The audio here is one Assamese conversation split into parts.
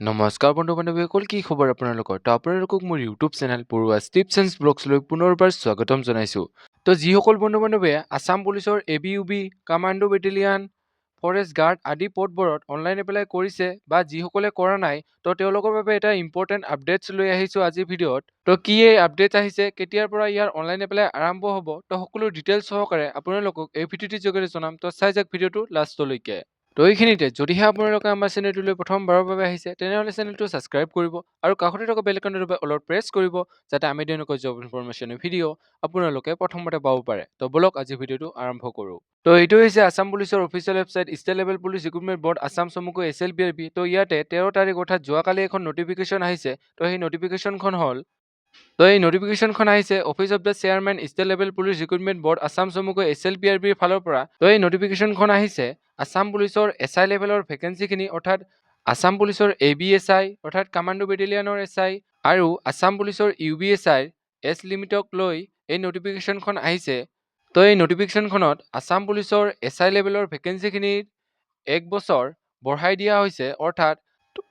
নমস্কাৰ বন্ধু বান্ধৱীসকল, কি খবৰ আপোনালোকৰ? তো আপোনালোকক মোৰ ইউটিউব চেনেল পৰুৱা টিপছ এণ্ড ব্লগছলৈ পুনৰবাৰ স্বাগতম জনাইছোঁ। তো যিসকল বন্ধু বান্ধৱীয়ে আছাম পুলিচৰ ABUB, commando battalion, forest guard আদি পদবোৰত অনলাইন এপ্লাই কৰিছে বা যিসকলে কৰা নাই, তো তেওঁলোকৰ বাবে এটা ইম্পৰ্টেণ্ট আপডেটছ লৈ আহিছোঁ আজিৰ ভিডিঅ'ত। তো কি এই আপডেট আহিছে, কেতিয়াৰ পৰা ইয়াৰ অনলাইন এপ্লাই আৰম্ভ হ'ব, তো সকলো ডিটেইলছ সহকাৰে আপোনালোকক এই ভিডিঅ'টিৰ যোগেৰে জনাম। তো চাই যাওক ভিডিঅ'টো লাষ্টলৈকে। তো এইখিনিতে যদিহে আপোনালোকে আমাৰ চেনেলটোলৈ প্ৰথমবাৰৰ বাবে আহিছে, তেনেহ'লে চেনেলটো ছাবস্ক্ৰাইব কৰিব আৰু কাষতে থকা বেল আইকনটোৰ বাবে অলপ প্ৰেছ কৰিব, যাতে আমি তেনেকুৱা জব ইনফৰমেশ্যনৰ ভিডিঅ' আপোনালোকে প্ৰথমতে পাব পাৰে। তো বলক আজি ভিডিঅ'টো আৰম্ভ কৰোঁ। তো এইটো হৈছে আছাম পুলিচৰ official website state level police recruitment board Assam চমুকৈ SLBRB। তো ইয়াতে 13 তাৰিখ অৰ্থাৎ যোৱাকালি এখন নটিফিকেশ্যন আহিছে। তো সেই নটিফিকেশ্যনখন হ'ল, তো এই নটিফিকেশ্যনখন আহিছে office of the chairman state level police recruitment board Assam চমুকৈ SLBRBৰ ফালৰ পৰা। তো এই নটিফিকেশ্যনখন আহিছে আছাম পুলিচৰ SI লেভেলৰ ভেকেঞ্চিখিনি, অৰ্থাৎ আছাম পুলিচৰ ABSI অৰ্থাৎ কামাণ্ডো বেটেলিয়ানৰ SI আৰু আছাম পুলিচৰ UBSI এছ লিমিটক লৈ এই নটিফিকেশ্যনখন আহিছে। তো এই নটিফিকেশ্যনখনত আছাম পুলিচৰ SI লেভেলৰ ভেকেঞ্চিখিনি 1 বছৰ বঢ়াই দিয়া হৈছে, অৰ্থাৎ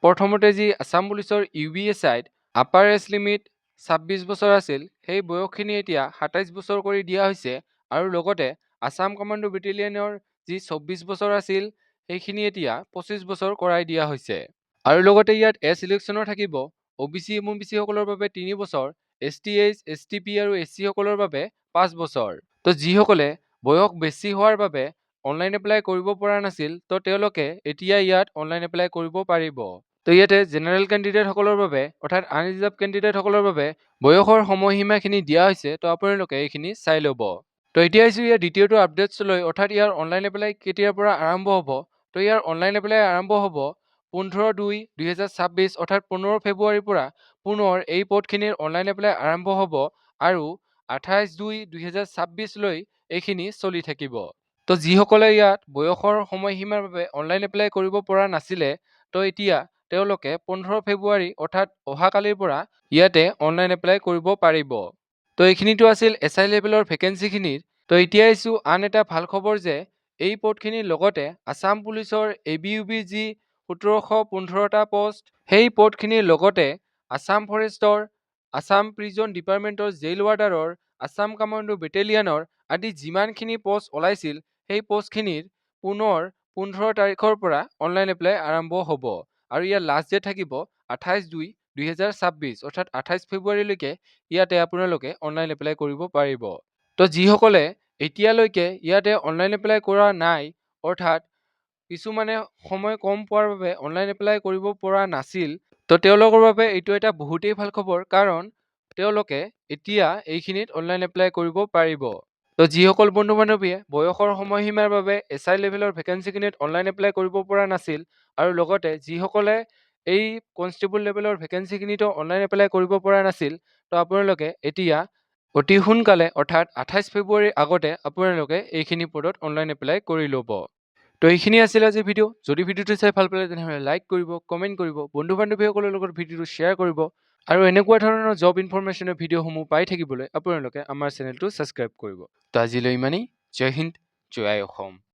প্ৰথমতে যি আছাম পুলিচৰ UBSIত আপাৰ এজ লিমিট 26 বছৰ আছিল, সেই বয়সখিনি এতিয়া 27 বছৰ কৰি দিয়া হৈছে। আৰু লগতে আছাম কামাণ্ডো বেটেলিয়ানৰ যি 24 বছৰ আছিল, সেইখিনি এতিয়া 25 বছৰ কৰাই দিয়া হৈছে। আৰু লগতে ইয়াত এজ ইলেকশ্যনৰ থাকিব OBC MOBC সকলৰ বাবে 3 বছৰ, STH STP আৰু SC সকলৰ বাবে 5 বছৰ। তো যিসকলে বয়স বেছি হোৱাৰ বাবে অনলাইন এপ্লাই কৰিব পৰা নাছিল, তো তেওঁলোকে এতিয়া ইয়াত অনলাইন এপ্লাই কৰিব পাৰিব। তো ইয়াতে জেনেৰেল কেণ্ডিডেটসকলৰ বাবে অৰ্থাৎ আনৰিজাৰ্ভ কেণ্ডিডেটসকলৰ বাবে বয়সৰ সময়সীমাখিনি দিয়া হৈছে। তো আপোনালোকে এইখিনি চাই ল'ব। তো এতিয়া আহিছোঁ ইয়াৰ দ্বিতীয়টো আপডেটছ লৈ, অৰ্থাৎ ইয়াৰ অনলাইন এপ্লাই কেতিয়াৰ পৰা আৰম্ভ হ'ব। তো ইয়াৰ অনলাইন এপ্লাই আৰম্ভ হ'ব 15/2/2026 অৰ্থাৎ 15 ফেব্ৰুৱাৰীৰ পৰা পুনৰ এই পদখিনিৰ অনলাইন এপ্লাই আৰম্ভ হ'ব আৰু 28/2/2026 লৈ এইখিনি চলি থাকিব। তো যিসকলে ইয়াত বয়সৰ সময়সীমাৰ বাবে অনলাইন এপ্লাই কৰিব পৰা নাছিলে, তো এতিয়া তেওঁলোকে 15 ফেব্ৰুৱাৰী অৰ্থাৎ অহাকালিৰ পৰা ইয়াতে অনলাইন এপ্লাই কৰিব পাৰিব। তো এইখিনিতো আছিল SI লেভেলৰ ভেকেঞ্চিখিনিৰ। তো এতিয়া আহিছোঁ আন এটা ভাল খবৰ যে এই পদখিনিৰ লগতে আছাম পুলিচৰ ABUB যি 1715টা পষ্ট, সেই পদখিনিৰ লগতে আছাম ফৰেষ্টৰ, আছাম প্ৰিজন ডিপাৰ্টমেণ্টৰ জেইল ৱাৰ্ডাৰৰ, আছাম কামাণ্ডো বেটেলিয়ানৰ আদি যিমানখিনি পষ্ট ওলাইছিল, সেই পষ্টখিনিৰ পুনৰ 15 তাৰিখৰ পৰা অনলাইন এপ্লাই আৰম্ভ হ'ব। আৰু ইয়াৰ লাষ্ট ডেট থাকিব 28/2/2026 অৰ্থাৎ 28 ফেব্ৰুৱাৰীলৈকে ইয়াতে আপোনালোকে অনলাইন এপ্লাই কৰিব পাৰিব। তো যিসকলে এতিয়ালৈকে ইয়াতে অনলাইন এপ্লাই কৰা নাই, অৰ্থাৎ কিছুমানে সময় কম পোৱাৰ বাবে অনলাইন এপ্লাই কৰিব পৰা নাছিল, তো তেওঁলোকৰ বাবে এইটো এটা বহুতেই ভাল খবৰ, কাৰণ তেওঁলোকে এতিয়া এইখিনিত অনলাইন এপ্লাই কৰিব পাৰিব। তো যিসকল বন্ধু বান্ধৱীয়ে বয়সৰ সময়সীমাৰ বাবে SI লেভেলৰ ভেকেঞ্চিখিনিত অনলাইন এপ্লাই কৰিব পৰা নাছিল, আৰু লগতে যিসকলে এই কনষ্টেবল লেভেলৰ ভেকেঞ্চিখিনিতো অনলাইন এপ্লাই কৰিব পৰা নাছিল, তো আপোনালোকে এতিয়া অতি সোনকালে অৰ্থাৎ 28 ফেব্ৰুৱাৰীৰ আগতে আপোনালোকে এইখিনি পদত অনলাইন এপ্লাই কৰি ল'ব। তো এইখিনি আছিল আজি ভিডিঅ'। যদি ভিডিঅ'টো চাই ভাল পালে তেনেহ'লে লাইক কৰিব, কমেণ্ট কৰিব, বন্ধু বান্ধৱীসকলৰ লগত ভিডিঅ'টো শ্বেয়াৰ কৰিব আৰু এনেকুৱা ধৰণৰ জব ইনফৰমেশ্যনৰ ভিডিঅ'সমূহ পাই থাকিবলৈ আপোনালোকে আমাৰ চেনেলটো ছাবস্ক্ৰাইব কৰিব। তো আজিলৈ ইমানেই। জয় হিন্দ, জয় অসম।